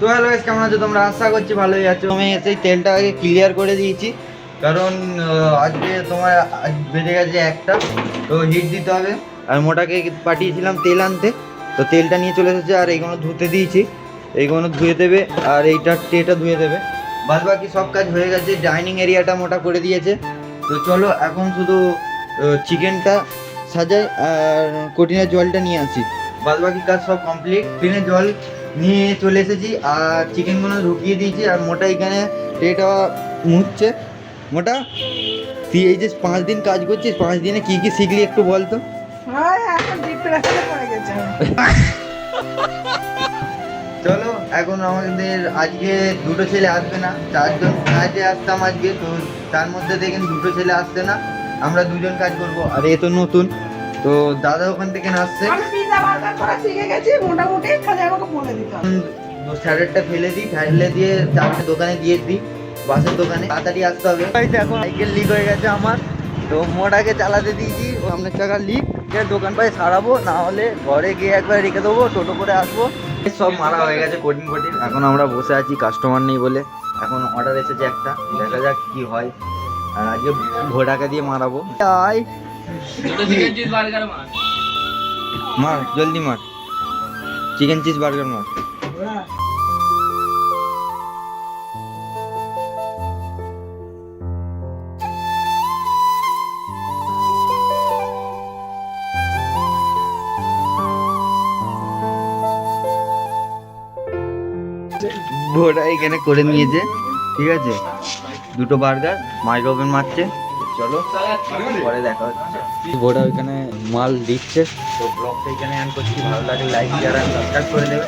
তো hello guys, কেমন আছো তোমরা? আশা করছি ভালোই আছো। আমি এসে তেলটা আগে ক্লিয়ার করে দিয়েছি, কারণ আজকে তোমার বেজে গেছে একটা, তো হিট দিতে হবে। আর মোটাকে পাঠিয়েছিলাম তেল আনতে, তো তেলটা নিয়ে চলে এসেছে। আর এইগুলো ধুতে দিয়েছি, এইগুলো ধুয়ে দেবে, আর এইটা ট্রেটা ধুয়ে দেবে। বাদ বাকি সব কাজ হয়ে গেছে। ডাইনিং এরিয়াটা মোটা করে দিয়েছে। তো চলো এখন শুধু চিকেনটা সাজাই আর কটিনের জলটা নিয়ে আসি। বাদ বাকি কাজ সব কমপ্লিট। কটিনের জল নিয়ে চলে এসেছি আর চিকেনগুলো ঢুকিয়ে দিয়েছি। আর মোটা এখানে ট্রেটা মুছছে। মোটা, তুই এই যে 5 দিন কাজ করছিস, 5 দিনে কি কি শিখলি একটু বল তো। চলো এখন আমাদের আজকে দুটো ছেলে আসবে না, 4জন কাজে আসতাম আজকে, তো তার মধ্যে দেখেন দুটো ছেলে আসছে না, আমরা 2জন কাজ করব। আর এ তো নতুন, তো দাদা ওখান থেকে আসছে। স্যারেরটা ফেলে দিই, ফেলে দিয়ে চারটে দোকানে দিয়ে দিই, বাসের দোকানে। তাড়াতাড়ি আসতে হবে। এখন সাইকেল লিক হয়ে গেছে আমার, তো মোটাকে চালাতে দিয়েছি। সামনের চাকা লিক, দোকান পায়ে সারাবো, না হলে ঘরে গিয়ে একবার রেখে দেবো, টোটো করে আসবো। সব মারা হয়ে গেছে কঠিন। এখন আমরা বসে আছি, কাস্টমার নেই বলে। এখন অর্ডার এসেছে একটা, দেখা যাক কি হয়। আর আজকে ঘোড়াকে দিয়ে মারাবো। মার জলদি মার, চিকেন চিজ বার্গার মার। ভোটা এখানে করে নিয়েছে, ঠিক আছে। দুটো বার্গার, মাইক্রো ওভেন মারছে। চলো পরে দেখা হচ্ছে। ভোটা ওইখানে মাল দিচ্ছে। তো ব্লগটা এখানে এন্ড করছি। ভালো লাগে লাইক, শেয়ার আর সাবস্ক্রাইব করে দেবে।